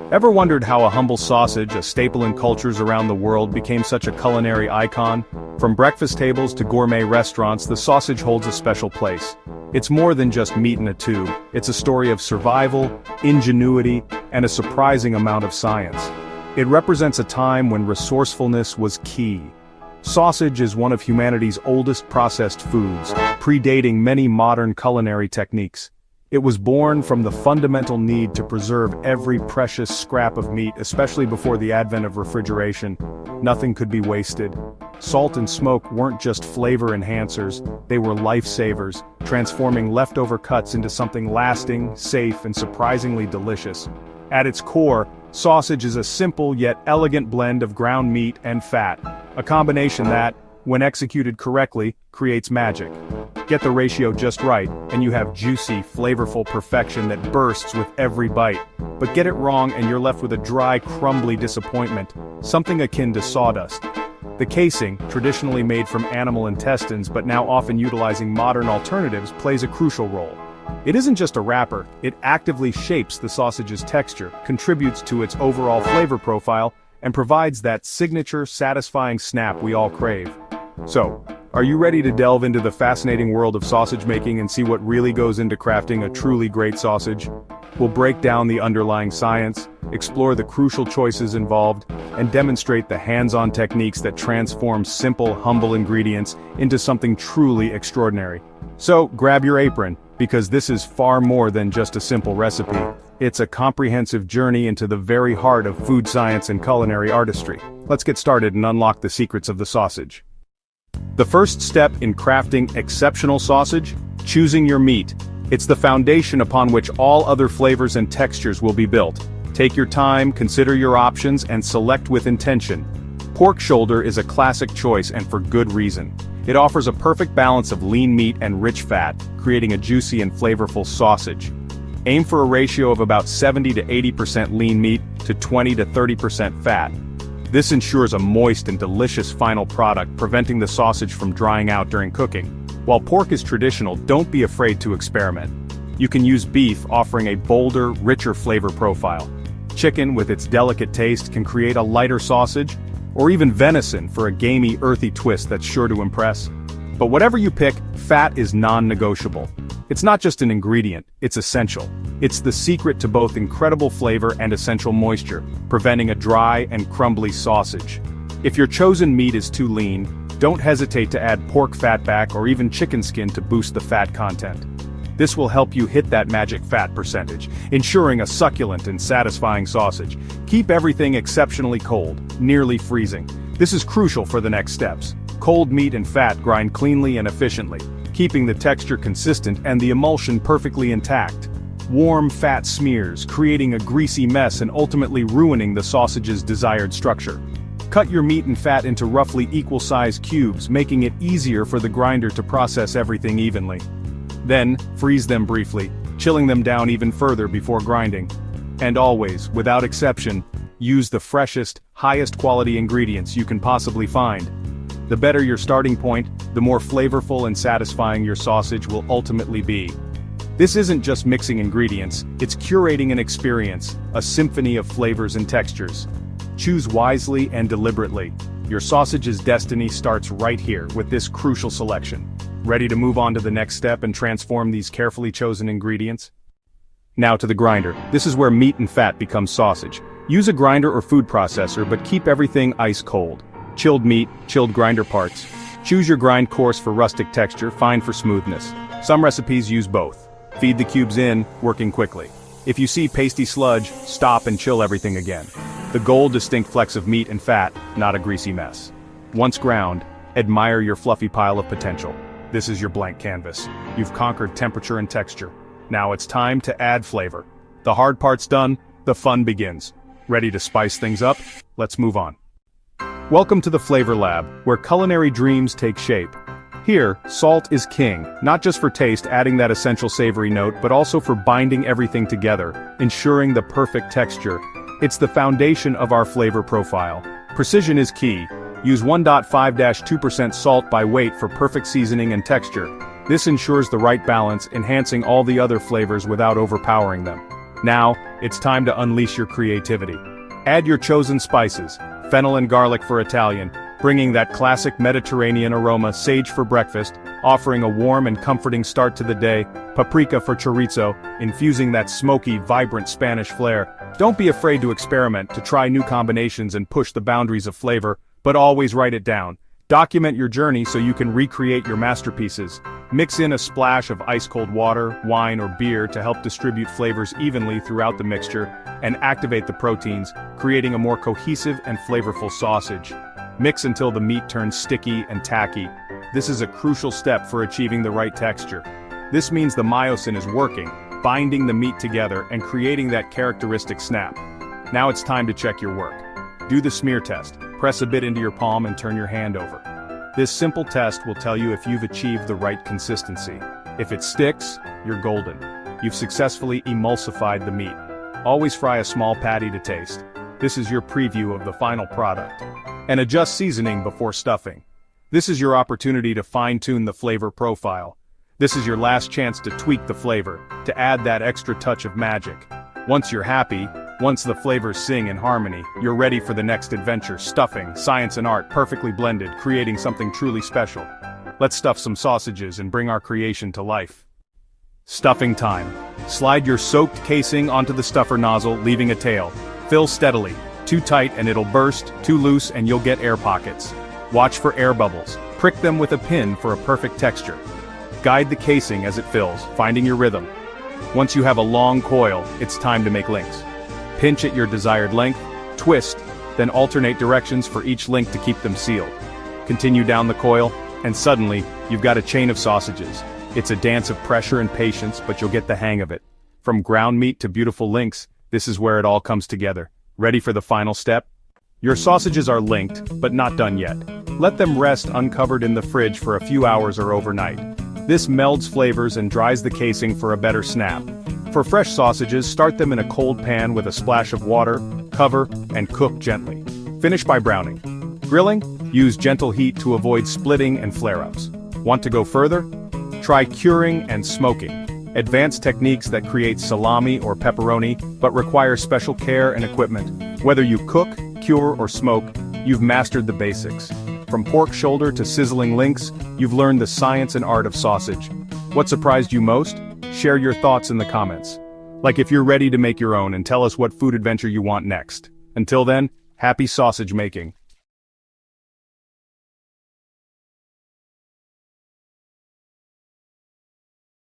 Ever wondered how a humble sausage, a staple in cultures around the world, became such a culinary icon? From breakfast tables to gourmet restaurants, the sausage holds a special place. It's more than just meat in a tube, it's a story of survival, ingenuity, and a surprising amount of science. It represents a time when resourcefulness was key. Sausage is one of humanity's oldest processed foods, predating many modern culinary techniques. It was born from the fundamental need to preserve every precious scrap of meat, especially before the advent of refrigeration. Nothing could be wasted. Salt and smoke weren't just flavor enhancers, they were lifesavers, transforming leftover cuts into something lasting, safe, and surprisingly delicious. At its core, sausage is a simple yet elegant blend of ground meat and fat, a combination that, when executed correctly, creates magic. Get the ratio just right, and you have juicy, flavorful perfection that bursts with every bite. But get it wrong and you're left with a dry, crumbly disappointment, something akin to sawdust. The casing, traditionally made from animal intestines but now often utilizing modern alternatives, plays a crucial role. It isn't just a wrapper, it actively shapes the sausage's texture, contributes to its overall flavor profile, and provides that signature, satisfying snap we all crave. So, are you ready to delve into the fascinating world of sausage making and see what really goes into crafting a truly great sausage? We'll break down the underlying science, explore the crucial choices involved, and demonstrate the hands-on techniques that transform simple, humble ingredients into something truly extraordinary. So, grab your apron, because this is far more than just a simple recipe. It's a comprehensive journey into the very heart of food science and culinary artistry. Let's get started and unlock the secrets of the sausage. The first step in crafting exceptional sausage? Choosing your meat. It's the foundation upon which all other flavors and textures will be built. Take your time, consider your options, and select with intention. Pork shoulder is a classic choice, and for good reason. It offers a perfect balance of lean meat and rich fat, creating a juicy and flavorful sausage. Aim for a ratio of about 70 to 80% lean meat to 20 to 30% fat. This ensures a moist and delicious final product, preventing the sausage from drying out during cooking. While pork is traditional, don't be afraid to experiment. You can use beef, offering a bolder, richer flavor profile. Chicken, with its delicate taste, can create a lighter sausage, or even venison for a gamey, earthy twist that's sure to impress. But whatever you pick, fat is non-negotiable. It's not just an ingredient, it's essential. It's the secret to both incredible flavor and essential moisture, preventing a dry and crumbly sausage. If your chosen meat is too lean, don't hesitate to add pork fat back or even chicken skin to boost the fat content. This will help you hit that magic fat percentage, ensuring a succulent and satisfying sausage. Keep everything exceptionally cold, nearly freezing. This is crucial for the next steps. Cold meat and fat grind cleanly and efficiently, keeping the texture consistent and the emulsion perfectly intact. Warm fat smears, creating a greasy mess and ultimately ruining the sausage's desired structure. Cut your meat and fat into roughly equal-sized cubes, making it easier for the grinder to process everything evenly. Then, freeze them briefly, chilling them down even further before grinding. And always, without exception, use the freshest, highest quality ingredients you can possibly find. The better your starting point, the more flavorful and satisfying your sausage will ultimately be. This isn't just mixing ingredients, it's curating an experience, a symphony of flavors and textures. Choose wisely and deliberately. Your sausage's destiny starts right here with this crucial selection. Ready to move on to the next step and transform these carefully chosen ingredients? Now to the grinder. This is where meat and fat become sausage. Use a grinder or food processor, but keep everything ice cold. Chilled meat, chilled grinder parts. Choose your grind coarse for rustic texture, fine for smoothness. Some recipes use both. Feed the cubes in, working quickly. If you see pasty sludge, stop and chill everything again. The goal, distinct flecks of meat and fat, not a greasy mess. Once ground, admire your fluffy pile of potential. This is your blank canvas. You've conquered temperature and texture. Now it's time to add flavor. The hard part's done, the fun begins. Ready to spice things up? Let's move on. Welcome to the Flavor Lab, where culinary dreams take shape. Here, salt is king, not just for taste, adding that essential savory note, but also for binding everything together, ensuring the perfect texture. It's the foundation of our flavor profile. Precision is key. Use 1.5-2% salt by weight for perfect seasoning and texture. This ensures the right balance, enhancing all the other flavors without overpowering them. Now, it's time to unleash your creativity. Add your chosen spices, fennel and garlic for Italian, bringing that classic Mediterranean aroma, sage for breakfast, offering a warm and comforting start to the day, paprika for chorizo, infusing that smoky, vibrant Spanish flair. Don't be afraid to experiment, to try new combinations and push the boundaries of flavor, but always write it down. Document your journey so you can recreate your masterpieces. Mix in a splash of ice-cold water, wine, or beer to help distribute flavors evenly throughout the mixture, and activate the proteins, creating a more cohesive and flavorful sausage. Mix until the meat turns sticky and tacky. This is a crucial step for achieving the right texture. This means the myosin is working, binding the meat together and creating that characteristic snap. Now it's time to check your work. Do the smear test. Press a bit into your palm and turn your hand over. This simple test will tell you if you've achieved the right consistency. If it sticks, you're golden. You've successfully emulsified the meat. Always fry a small patty to taste. This is your preview of the final product. And adjust seasoning before stuffing. This is your opportunity to fine-tune the flavor profile. This is your last chance to tweak the flavor, to add that extra touch of magic. Once you're happy, once the flavors sing in harmony, you're ready for the next adventure. Stuffing, science and art perfectly blended, creating something truly special. Let's stuff some sausages and bring our creation to life. Stuffing time. Slide your soaked casing onto the stuffer nozzle, leaving a tail. Fill steadily. Too tight and it'll burst, too loose and you'll get air pockets. Watch for air bubbles. Prick them with a pin for a perfect texture. Guide the casing as it fills, finding your rhythm. Once you have a long coil, it's time to make links. Pinch at your desired length, twist, then alternate directions for each link to keep them sealed. Continue down the coil, and suddenly, you've got a chain of sausages. It's a dance of pressure and patience, but you'll get the hang of it. From ground meat to beautiful links, this is where it all comes together. Ready for the final step? Your sausages are linked, but not done yet. Let them rest uncovered in the fridge for a few hours or overnight. This melds flavors and dries the casing for a better snap. For fresh sausages, start them in a cold pan with a splash of water, cover, and cook gently. Finish by browning. Grilling? Use gentle heat to avoid splitting and flare-ups. Want to go further? Try curing and smoking. Advanced techniques that create salami or pepperoni, but require special care and equipment. Whether you cook, cure, or smoke, you've mastered the basics. From pork shoulder to sizzling links, you've learned the science and art of sausage. What surprised you most? Share your thoughts in the comments. Like if you're ready to make your own and tell us what food adventure you want next. Until then, happy sausage making.